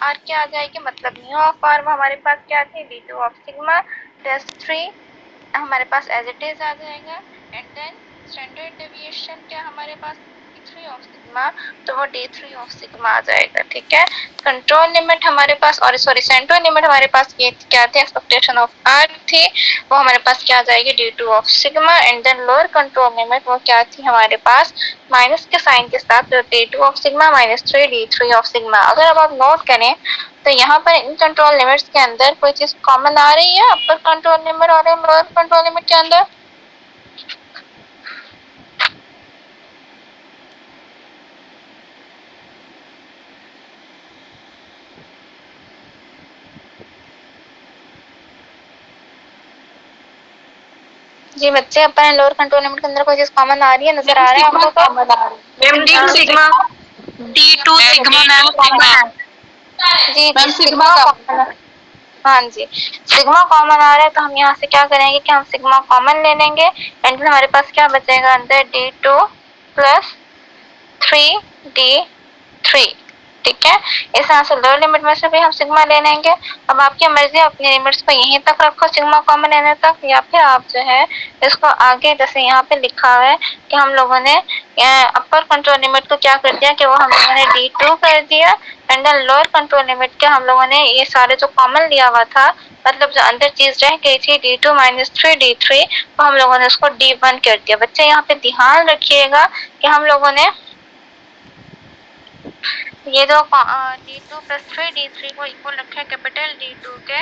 Are क्या आ जाएगी, मतलब म्यू ऑफ आर वो हमारे पास क्या थी, d2 ऑफ सिग्मा प्लस 3 हमारे पास एज इट इज आ जाएगा। एंड देन स्टैंडर्ड डेविएशन क्या हमारे पास d3 ऑफ सिग्मा, तो वो d3 ऑफ सिग्मा आ जाएगा। ठीक है, कंट्रोल लिमिट हमारे पास और सॉरी सेंट्रल लिमिट हमारे पास ये क्या थी, एक्सपेक्टेशन ऑफ आर थी, वो हमारे पास क्या आ जाएगी d2 of sigma. And then lower control limit वो क्या थी हमारे पास, माइनस के साइन के साथ d2 of sigma minus 3 d3 of sigma. अगर अब आप नोट करें तो यहाँ पर इन कंट्रोल लिमिट्स के अंदर कोई चीज कॉमन आ रही है अपर कंट्रोल लिमिट और लोअर कंट्रोल लिमिट के अंदर? जी बच्चे, अपर एंड लोअर कंट्रोल लिमिट के अंदर कोई चीज कॉमन आ रही है, नजर आ रहा है आपको? d2 सिग्मा मैम कॉमन है। जी जी सिग्मा कॉमन है। हाँ जी, सिग्मा कॉमन आ रहा है तो हम यहाँ से क्या करेंगे कि हम सिग्मा कॉमन ले लेंगे। एंड फिर हमारे पास क्या बचेगा अंदर, d2 प्लस 3d3। ठीक है, इस तरह से लोअर लिमिट में से भी हम सिग्मा ले लेंगे। अब आपकी मर्जी, अपनी लिमिट्स को यहीं तक रखो सिग्मा कॉमन लेने तक, या फिर आप जो है इसको आगे जैसे यहाँ पे लिखा हुआ है कि हम लोगों ने अपर कंट्रोल लिमिट को क्या कर दिया कि वो हम लोगों ने d2 कर दिया। And then lower control limit के हम लोगों ने ये सारे जो कॉमन लिया हुआ था, मतलब जो अंदर चीज रह गई थी d2 माइनस 3d3, तो हम लोगों ने उसको d1 कर दिया। बच्चे यहाँ पे ध्यान रखिएगा कि हम लोगों ने ये जो d2 प्लस 3d3 को इक्वल रखा है कैपिटल D2 के,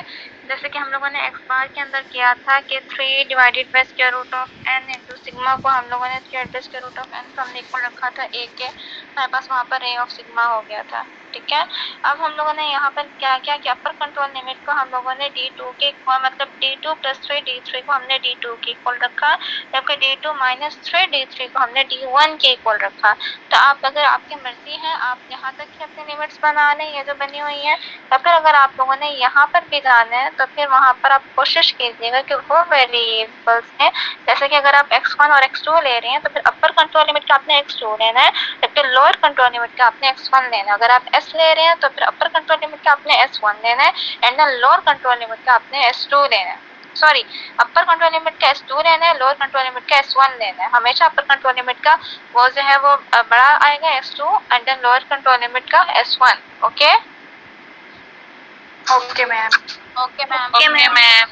जैसे कि हम लोगों ने x बार के अंदर किया था कि 3 divided by square root of n into sigma को हम लोगों ने square by square root of n को हमने इक्वल रखा था a के, हमारे पास वहाँ पर a ऑफ सिग्मा हो गया था। ठीक है, अब हम लोगों ने यहाँ पर क्या किया कि अपर कंट्रोल लिमिट को हम लोगों ने d2 के मतलब d2 प्लस 3d3 को हमने d2 के इक्वल रखा, जबकि d2 माइनस 3d3 को हमने d1 के इक्वल रखा। तो आप अगर आपकी मर्जी है आप यहाँ तक ही अपनी लिमिट्स बना लें ये जो बनी हुई है, या फिर अगर आप लोगों ने यहाँ पर भी जाना है तो फिर वहाँ पर आप कोशिश कीजिएगा कि वो वेरिएबल्स हैं, जैसे कि अगर आप x1 और x2 ले रहे हैं तो फिर अपर कंट्रोल लिमिट का आपने x2 लेना है, जबकि लोअर कंट्रोल लिमिट का आपने x1 लेना है। अगर आप s ले रहे हैं तो फिर अपर कंट्रोल लिमिट का आपने s1 लेना है, and then lower control limit का आपने s2 लेना है। सॉरी, अपर कंट्रोल लिमिट का s2 लेना है, लोअर कंट्रोल लिमिट का s1 लेना है। हमेशा अपर कंट्रोल लिमिट का वो जो है वो बड़ा आएगा s2, and then lower control limit का s1। Okay okay ma'am. Okay ma'am.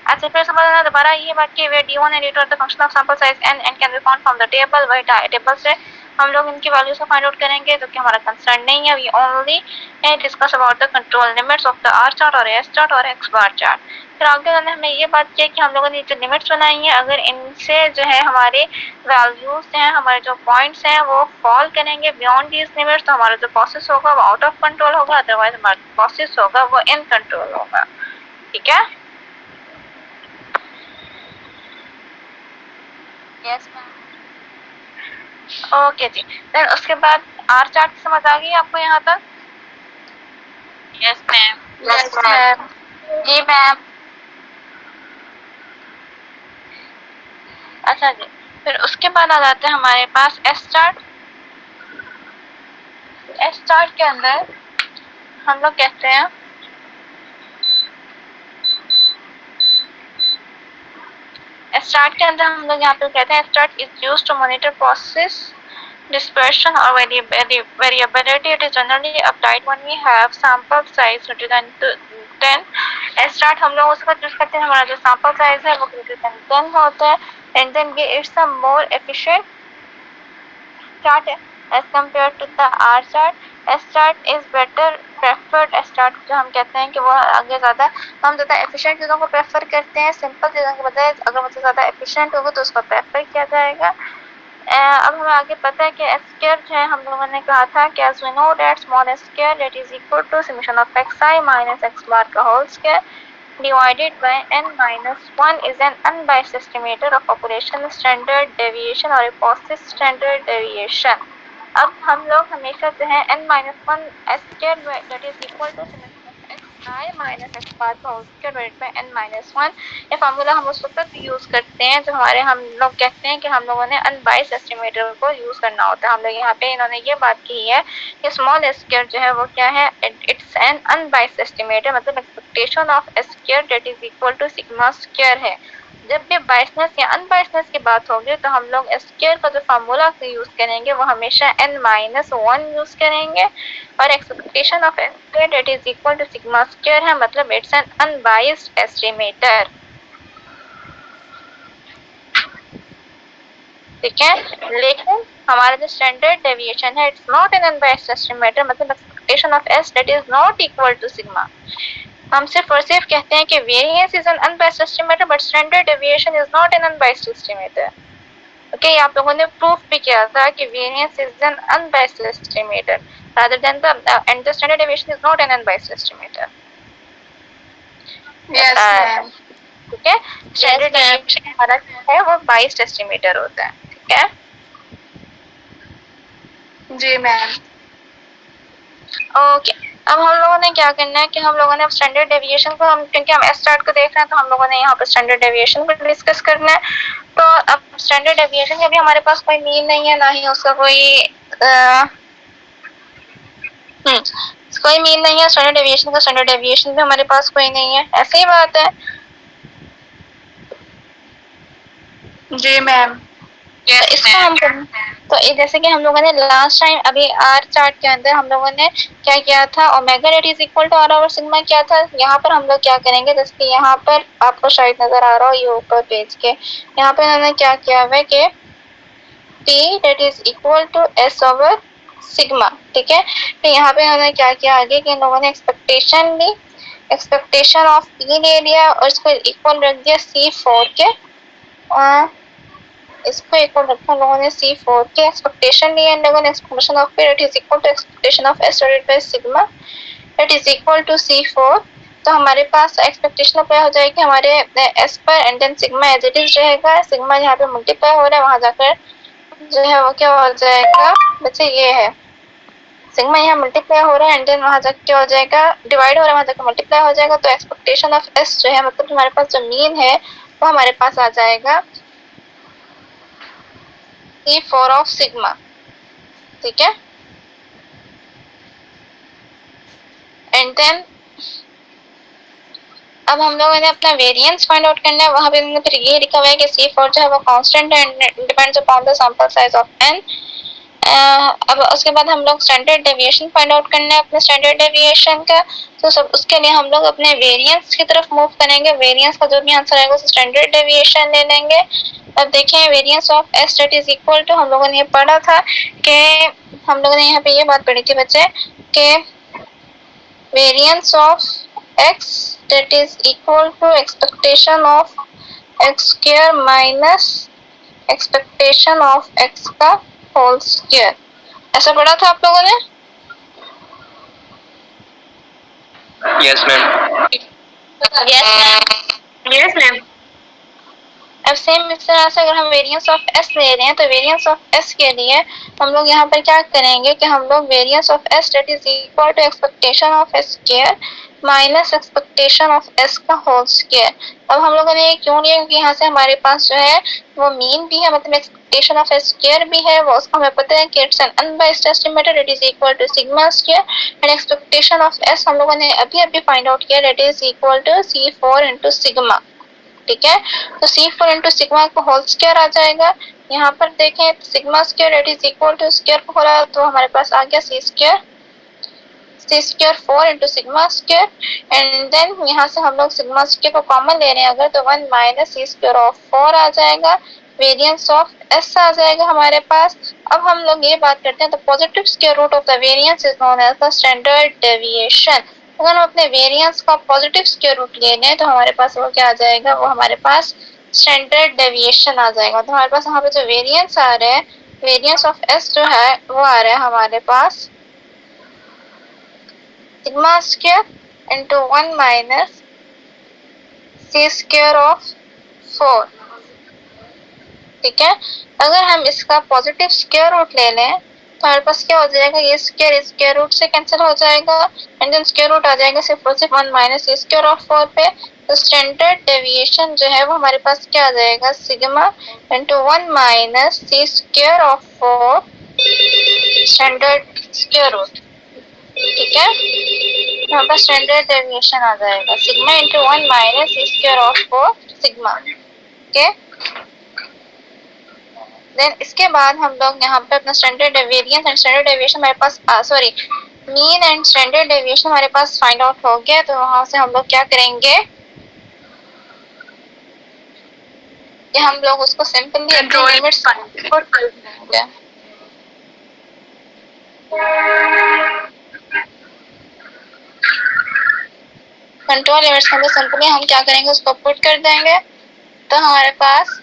अच्छा, फिर समझना दोबारा ये बात कि where d1 and d2 are the function of sample size n and can be found from the table, वही टेबल से हम लोग इनकी वैल्यूज को फाइंड आउट करेंगे, जो कि हमारा कंसर्न नहीं है। We only discuss about the control limits of the R chart और एस चार्ट और एक्स बार चार्ट। फिर आगे उन्होंने हमें ये बात की कि हम लोगों ने जो लिमिट्स बनाई है, अगर इनसे जो है हमारे वैल्यूज हैं, हमारे जो पॉइंट्स हैं वो फॉल करेंगे बियॉन्ड दीज लिमिट्स, तो हमारा जो प्रोसेस होगा वो आउट ऑफ कंट्रोल होगा, अदरवाइज हमारा प्रोसेस होगा वो इन कंट्रोल होगा। ठीक है, यस मैम। ओके जी, देन उसके बाद आर चार्ट समझ आ गई आपको यहाँ तक? Yes ma'am. Yes ma'am. जी मैम। अच्छा जी, फिर उसके बाद आ जाते हैं हमारे पास एस चार्ट। एस चार्ट के अंदर हम लोग कहते हैं स्टार्ट के अंदर हम लोग यहाँ पे कहते हैं start is used to monitor process dispersion or variability. It is generally applied when we have sample size greater than 10. Start हम लोग उसका यूज करते हैं, हमारा जो sample size है वो greater than 10 होता है, and then it's a more efficient chart as compared to the R chart. S chart is better preferred. S chart जो हम कहते हैं कि वो आगे ज़्यादा हम ज़्यादा एफिशिएंट चीज़ों को प्रेफर करते हैं, सिंपल चीज़ों के बजाय अगर मुझे ज़्यादा एफिशिएंट होगा तो उसको प्रेफर किया जाएगा। अब हमें आगे पता है कि एस स्क्वायर जो है हम लोगों ने कहा था कि as we know that small s square that is equal to summation of xi minus x bar का whole square divided by n minus 1 is an unbiased estimator of population standard deviation और Poisson standard deviation। अब हम लोग हमेशा जो है n minus 1 s square that is equal to summation of x I minus x bar का whole square divided by n minus 1। ये formula हम उस वक्त यूज करते हैं जब हम लोग कहते हैं कि हम लोगों ने अनबाइस्ड एस्टिमेटर को यूज करना होता है। हम लोग यहाँ पे इन्होंने ये बात की है कि स्मॉल स्क्वायर जो है वो क्या है, इट्स एन अनबाइस्ड एस्टिमेटर, मतलब expectation of square that is equal to sigma square है। जब भी बाइसनेस या अनबाइसनेस की बात होगी तो हम लोग स्क्वायर का जो फार्मूला यूज करेंगे वो हमेशा n माइनस 1 यूज करेंगे, और expectation of square that is equal to sigma square है, मतलब इट्स एन अनबाइस्ड एस्टिमेटर। ठीक है, लेकिन हमारा जो स्टैंडर्ड डेविएशन है it's not an unbiased estimator, मतलब expectation of s that is not equal to sigma. हम सिर्फ और सिर्फ कहते हैं कि variance is an unbiased estimator but standard deviation is not an unbiased estimator. Okay, आप लोगों ने प्रूफ भी किया था कि variance is an unbiased estimator rather than the standard deviation is not an unbiased estimator. Yes, ma'am. ठीक है, standard deviation हमारा है वो बाइस्ड एस्टिमेटर होता है। ठीक है जी मैम। ओके, अब हम लोगों ने क्या करना है कि हम लोगों ने अब स्टैंडर्ड डेविएशन को, हम क्योंकि हम स्टार्ट को देख रहे हैं तो हम लोगों ने यहाँ पर स्टैंडर्ड डेविएशन को डिस्कस करना है। तो अब स्टैंडर्ड डेविएशन का भी हमारे पास कोई मीन नहीं है, ना ही उसका कोई मीन नहीं है। स्टैंडर्ड डेविएशन भी हमारे पास कोई नहीं है, ऐसी ही बात है। जी मैम। इसको हम तो जैसे कि हम लोगों ने लास्ट टाइम अभी आर चार्ट के अंदर हम लोगों ने क्या किया था, omega that is equal to R over sigma किया था। यहाँ पर हम लोग क्या करेंगे, जैसे कि यहाँ पर आपको शायद नजर आ रहा हो ये ऊपर पेज के, यहाँ पे उन्होंने क्या किया हुआ है कि T that is equal to S over sigma. ठीक है, तो यहाँ पे उन्होंने क्या किया आगे कि इन लोगों ने एक्सपेक्टेशन ली, एक्सपेक्टेशन ऑफ पी ले लिया और इसको इक्वल रख दिया C4 के, इसको इक्वल रखा लोगों ने C4 के, एक्सपेक्टेशन लिया इन लोगों ने, expectation of P that is equal to expectation of S divided by sigma that is equal to C4। तो हमारे पास एक्सपेक्टेशन क्या हो जाएगी हमारे S पर, and then sigma as it is रहेगा। सिग्मा यहाँ पे मल्टीप्लाई हो रहा है, वहां जाकर जो है वो क्या हो जाएगा बच्चे, ये है सिग्मा यहाँ मल्टीप्लाई हो रहा है एंड देन वहां जाकर क्या हो जाएगा, डिवाइड हो रहा है, वहां जाकर मल्टीप्लाई हो जाएगा। तो एक्सपेक्टेशन ऑफ S जो है, मतलब हमारे पास जो मीन है वो हमारे पास आ जाएगा C4 ऑफ सिग्मा। ठीक है, एंड देन अब हम लोगों ने अपना वेरिएंस फाइंड आउट करना है। वहां पे हमने फिर ये लिखा हुआ है कि C4 जो है वो कांस्टेंट है and depends upon the sample size of n। अब उसके बाद हम लोग स्टैंडर्ड डेविएशन फाइंड आउट करना है अपने स्टैंडर्ड डेविएशन का। तो सब उसके लिए हम लोग अपने वेरिएंस की तरफ मूव करेंगे। वेरिएंस का जो भी आंसर आएगा उसे स्टैंडर्ड डेविएशन ले लेंगे। अब देखें variance of S that is equal to, हम लोगों ने ये पढ़ा था कि हम लोगों ने यहाँ पे ये बात पढ़ी थी बच्चे कि variance of X that is equal to expectation of X square minus expectation of X का होल स्क्वायर। ऐसा पढ़ा था आप लोगों ने? Yes ma'am. Yes ma'am. अब सेम इस तरह से अगर हम वेरिएंस ऑफ S ले रहे हैं तो वेरिएंस ऑफ S के लिए हम लोग यहाँ पर क्या करेंगे कि हम लोग variance of S that is equal to expectation of S square minus expectation of S का होल स्क्वायर। अब हम लोगों ने ये क्यों लिया, क्योंकि यहाँ से हमारे पास जो है वो मीन भी है, मतलब एक्सपेक्टेशन ऑफ S स्क्वायर भी है, वो उसको हमें पता है कि it's an unbiased estimator it is equal to sigma square, and expectation of S हम लोगों ने अभी फाइंड आउट किया that is equal to C4 into sigma. ठीक है, तो C4 इंटू सिग्मा का होल स्क्वायर आ जाएगा। यहाँ पर देखें sigma square it is equal to square हो रहा है तो हमारे पास आ गया C square 4 into sigma square, and then यहाँ से हम लोग सिग्मा स्क्वायर को कॉमन ले रहे हैं अगर तो 1 माइनस C स्क्वायर ऑफ 4 आ जाएगा। वेरिएंस ऑफ S आ जाएगा हमारे पास। अब हम लोग ये बात करते हैं तो positive square root of the variance is known as the standard deviation. अगर हम अपने वेरिएंस का पॉजिटिव स्क्वायर रूट ले लें तो हमारे पास वो क्या आ जाएगा, वो हमारे पास स्टैंडर्ड डेविएशन आ जाएगा। तो हमारे पास यहाँ पे जो वेरिएंस आ रहे हैं, वेरिएंस ऑफ S जो है वो आ रहा है हमारे पास sigma square into 1 minus C square of 4। ठीक है, अगर हम इसका पॉजिटिव स्क्वायर रूट ले लें हमारे पास क्या हो जाएगा, ये स्क्वायर रूट से कैंसिल हो जाएगा एंड देन स्क्वायर रूट आ जाएगा सिर्फ और सिर्फ 1 माइनस सी स्क्वायर ऑफ 4 पे। तो स्टैंडर्ड डेविएशन जो है वो हमारे पास क्या आ जाएगा, sigma into 1 minus C square of 4 standard square root. ठीक है, यहाँ पर स्टैंडर्ड डेविएशन आ जाएगा sigma into 1 minus C square of 4 sigma. Okay, then इसके बाद हम लोग यहाँ पे अपना standard variance and standard deviation हमारे पास sorry mean and standard deviation हमारे पास फाइंड आउट हो गया। तो वहां से हम लोग क्या करेंगे कि हम लोग उसको सिंपली अपने लिमिट्स पुट कर देंगे। कंट्रोल लिमिट्स के अंदर सिंपली हम क्या करेंगे, उसको पुट कर देंगे। तो हमारे पास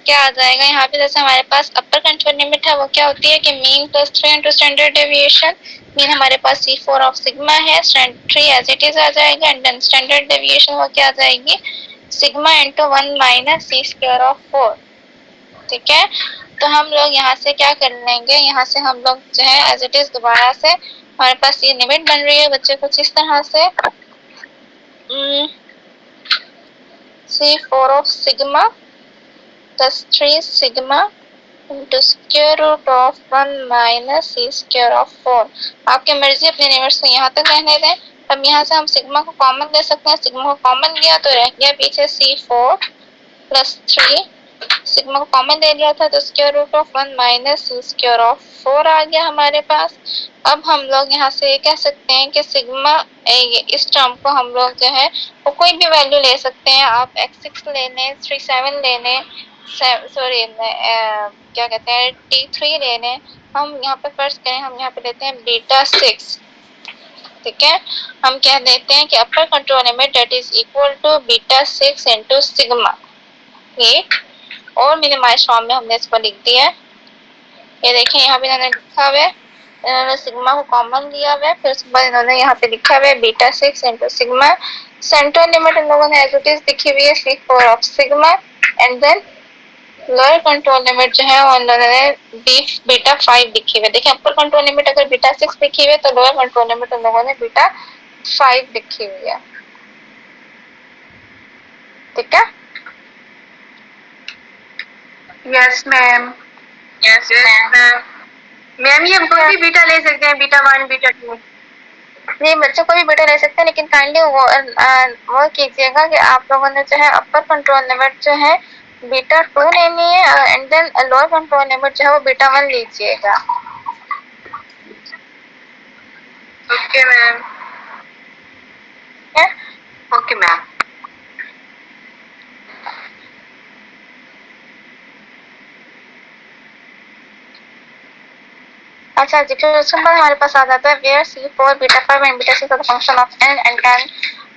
क्या आ जाएगा, यहाँ पे जैसे हमारे पास अपर कंट्रोल लिमिट है वो क्या होती है कि mean plus 3 into standard deviation. Mean हमारे पास C4 ऑफ सिग्मा है, स्टैंडर्ड 3 एज इट इज आ जाएगा एंड देन स्टैंडर्ड डेविएशन वो क्या आ जाएगी, sigma into 1 minus C square of 4। ठीक है, तो हम लोग यहाँ से क्या कर लेंगे, यहाँ से हम लोग जो है एज इट इज दोबारा से हमारे पास ये लिमिट बन रही है बच्चे कुछ इस तरह से C4 of sigma plus 3 sigma into square root of 1 minus c square of 4। आपकी मर्जी अपने लिमिट्स को यहाँ तक रहने दें। अब यहाँ से हम सिग्मा को कॉमन ले सकते हैं, सिग्मा को कॉमन लिया तो रह गया पीछे C4 प्लस 3, सिग्मा को कॉमन ले लिया था तो square root of 1 minus C square of 4 आ गया हमारे पास। अब हम लोग यहाँ से ये कह सकते हैं कि सिग्मा इस टर्म को हम लोग जो है वो कोई भी वैल्यू ले सकते हैं, आप x6 ले लें, 37 ले लें, सॉरी क्या कहते हैं T3 ले लें। हम यहाँ पे फर्स्ट करें, हम यहाँ पे लेते हैं बीटा 6। ठीक है, हम कह देते हैं कि upper control limit that is equal to beta 6 into sigma. ठीक, और मिनिमाइज फॉर्म में हमने इसको लिख दिया है। ये देखिए यहाँ पे इन्होंने लिखा हुआ है, इन्होंने सिग्मा को कॉमन लिया हुआ है, फिर उसके बाद इन्होंने यहाँ पे लिखा हुआ है beta 6 into sigma. Central limit इन लोगों ने एज इट इज लिखी हुई है C4 of sigma and then lower control limit जो है उन्होंने बीटा 5 लिखी हुई है। देखिए अपर कंट्रोल लिमिट अगर बीटा 6 लिखी हुई है तो लोअर कंट्रोल लिमिट उन लोगों ने बीटा 5 लिखी हुई है। ठीक है, yes ma'am. Yes ma'am. Ma'am ये हम कोई भी बीटा ले सकते हैं, बीटा 1 बीटा 2। नहीं, बच्चों को भी बीटा ले सकते हैं लेकिन काइंडली वो कीजिएगा कि आप लोगों ने जो है अपर कंट्रोल लिमिट जो है बीटा 2 लेनी है and then lower control limit जो है वो बीटा 1 लीजिएगा। Okay ma'am. Okay ma'am. अच्छा जी, फिर उसके बाद हमारे पास आ जाता है where C4 beta 5 and beta 6 function of n and n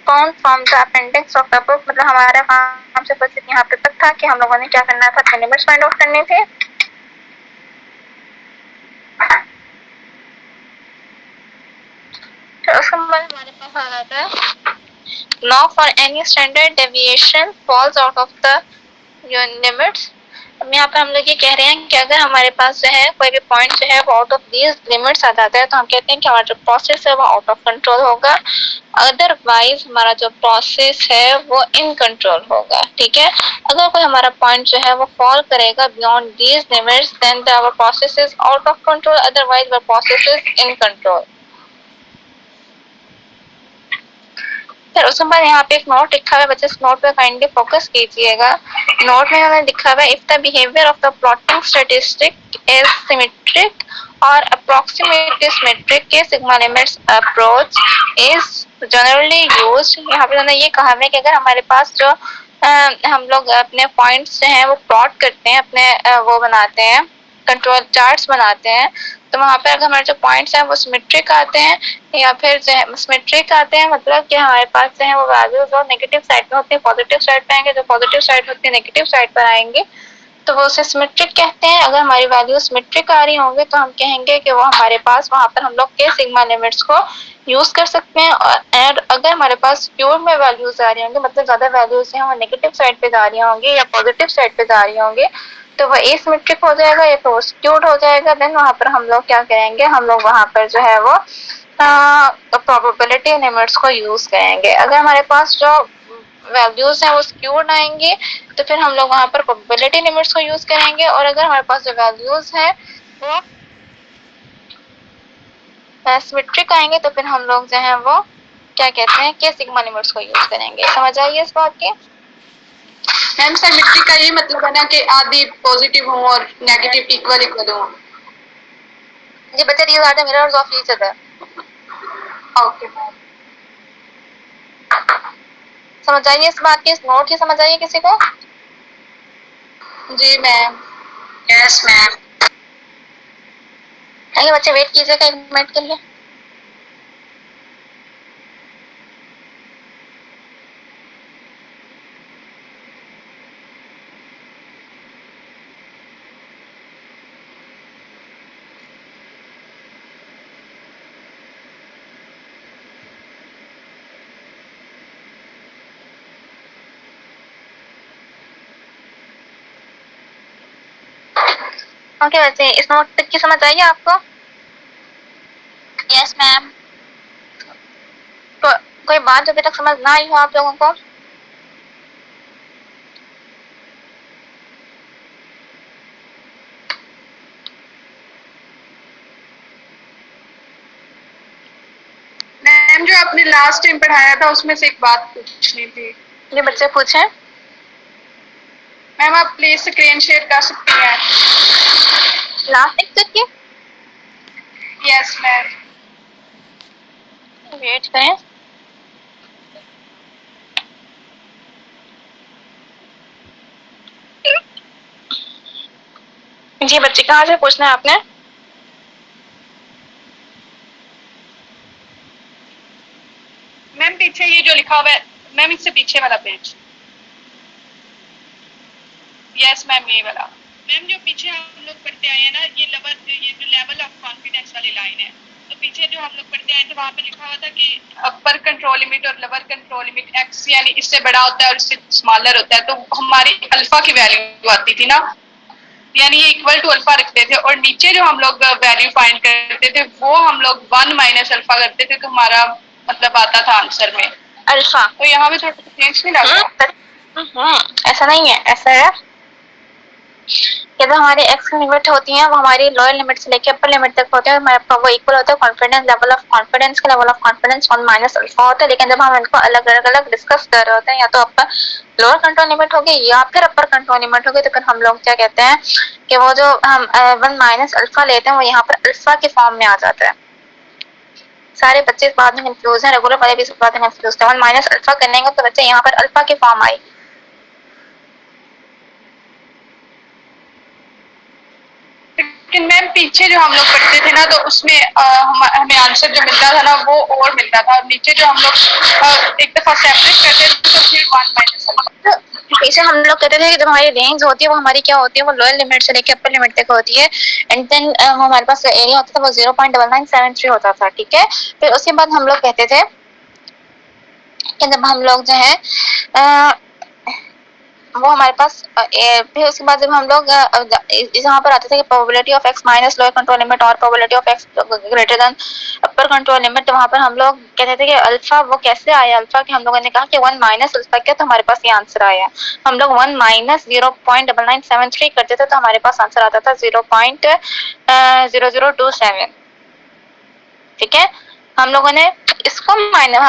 come from the appendix of the book. मतलब हमारा काम से बस यहाँ पे तक था कि हम लोगों ने क्या करना था, अपने लिमिट्स फाइंड आउट करने थे। फिर उसके बाद हमारे पास आ जाता है now for any standard deviation falls out of the your limits। अब यहाँ पे हम लोग ये कह रहे हैं कि अगर हमारे पास जो है कोई भी पॉइंट जो है वो आउट ऑफ दीज लिमिट्स आ जाता है तो हम कहते हैं कि हमारा जो प्रोसेस है वो आउट ऑफ कंट्रोल होगा, अदरवाइज हमारा जो प्रोसेस है वो इन कंट्रोल होगा। ठीक है, अगर कोई हमारा पॉइंट जो है वो फॉल करेगा beyond these limits then our process is out of control, otherwise our process is in control. फिर उसके बाद यहाँ पे एक नोट लिखा हुआ है, बच्चे इस नोट पे काइंडली फोकस कीजिएगा। नोट में उन्होंने लिखा हुआ है if the behaviour of the plotting statistic is symmetric और अप्रोक्सीमेटली सिमेट्रिक के sigma limits approach is generally used. यहाँ पे उन्होंने ये कहा है कि अगर हमारे पास जो हम लोग अपने पॉइंट्स जो हैं वो प्लॉट करते हैं, अपने वो बनाते हैं, कंट्रोल चार्ट्स बनाते हैं, तो वहाँ पर अगर हमारे जो पॉइंट्स हैं वो सिमेट्रिक आते हैं या फिर जो है सिमेट्रिक आते हैं, मतलब कि हमारे पास जो है वो वैल्यूज और नेगेटिव साइड पे होती है, पॉजिटिव साइड पे आएंगे, जो पॉजिटिव साइड होती है नेगेटिव साइड पर आएंगे, तो वो उसे सिमेट्रिक कहते हैं। अगर हमारी वैल्यू सिमेट्रिक आ रही होंगी तो हम कहेंगे कि वो हमारे पास वहाँ पर हम लोग के सिग्मा लिमिट्स को यूज कर सकते हैं। और अगर हमारे पास प्योर में वैल्यूज आ रही होंगी, मतलब ज्यादा वैल्यूज हैं वो नेगेटिव साइड पे जा रही होंगी या पॉजिटिव साइड पे जा रही होंगी, तो वो एसिमेट्रिक हो जाएगा या तो स्क्यूड हो जाएगा। देन वहां पर हम लोग क्या करेंगे, हम लोग वहां पर जो है वो प्रोबेबिलिटी लिमिट्स को यूज करेंगे। अगर हमारे पास जो वैल्यूज हैं वो स्क्यूड आएंगे तो फिर हम लोग वहां पर प्रोबेबिलिटी लिमिट्स को यूज करेंगे, और अगर हमारे पास जो वैल्यूज हैं वो सिमेट्रिक आएंगे तो फिर हम लोग जो है वो क्या कहते हैं कि सिग्मा लिमिट्स को यूज करेंगे। समझ आइए इस बात की? मैम सिमेट्रिक का ये मतलब है ना कि आधी पॉजिटिव हो और नेगेटिव इक्वल हो। जी बच्चे, these are the mirrors of each other. Okay ma'am. समझ आइए इस बात की? इस नोट की समझ आइए किसी को? जी मैम। Yes ma'am. आइए बच्चे, वेट कीजिएगा 1 मिनट के लिए। ओके बच्चे, इस नोट तक की समझ आइए आपको? Yes ma'am. तो कोई बात जो अभी तक समझ ना आई हो आप लोगों को? मैम जो आपने लास्ट टाइम पढ़ाया था उसमें से एक बात पूछनी थी। ये बच्चे पूछें। मैम आप प्लीज स्क्रीन शेयर कर सकती हैं? लास्ट लेक्चर की? Yes ma'am. वेट करें। जी बच्चे, कहाँ से पूछना है आपने? मैम पीछे ये जो लिखा हुआ है मैम, इससे पीछे वाला पेज। यस मैम, ये वाला। मैम जो पीछे हम लोग पढ़ते आए हैं ना, ये जो लेवल ऑफ कॉन्फिडेंस वाली लाइन है, तो पीछे जो हम लोग पढ़ते आए थे वहां पे लिखा हुआ था कि अपर कंट्रोल लिमिट और लोअर कंट्रोल लिमिट एक्स यानी इससे बड़ा होता है और इससे स्मॉलर होता है, तो हमारी अल्फा की वैल्यू आती थी ना, यानी ये इक्वल टू अल्फा रखते थे, और नीचे जो हम लोग वैल्यू फाइंड करते थे वो हम लोग 1 माइनस अल्फा करते थे, तो हमारा मतलब आता था आंसर में अल्फा। तो यहाँ पे थोड़ा चेंज नहीं लगा? ऐसा नहीं है, ऐसा है कि जो हमारी एक्स की लिमिट होती है वो हमारी लोअर लिमिट से लेकर अपर लिमिट तक होते हैं, वो इक्वल होता है कॉन्फिडेंस लेवल ऑफ कॉन्फिडेंस के level of confidence 1 minus alpha होता है। लेकिन जब हम इनको अलग अलग डिस्कस कर रहे होते हैं, या तो अपर लोअर कंट्रोल लिमिट होगी या फिर अपर कंट्रोल लिमिट होगी, तो फिर हम लोग क्या कहते हैं कि वो जो हम 1 माइनस अल्फा लेते हैं वो यहाँ पर अल्फा के फॉर्म में आ जाता है। सारे बच्चे इस बात में कंफ्यूज हैं, रेगुलर वाले भी इस बात में कंफ्यूज थे। 1 माइनस अल्फा करने को तो बच्चे यहाँ पर अल्फा की फॉर्म आई। लेकिन मैम पीछे जो हम लोग पढ़ते थे ना, तो उसमें हमें आंसर जो मिलता था ना वो और मिलता था, और नीचे जो हम लोग एक दफा सेपरेट करते थे तो फिर 1 माइनस। पीछे हम लोग कहते थे कि जब हमारी रेंज होती है वो हमारी क्या होती है, वो लोअर लिमिट से लेकर अपर लिमिट तक होती है, एंड देन हमारे पास एरिया होता था वो 0.9973 होता था। ठीक है, फिर उसके बाद हम लोग कहते थे कि जब हम लोग जो है वो हमारे पास फिर उसके बाद जब हम लोग यहाँ पर आते थे कि probability of x minus lower control limit और probability of x greater than upper control limit, तो वहाँ पर हम लोग कहते थे कि अल्फा वो कैसे आया अल्फा, कि हम लोगों ने कहा कि 1 माइनस अल्फा क्या, तो हमारे पास ये आंसर आया। हम लोग 1 माइनस 0.9973 करते थे तो हमारे पास आंसर आता था 0.0027। ठीक है, हम लोगों ने इसको माइनस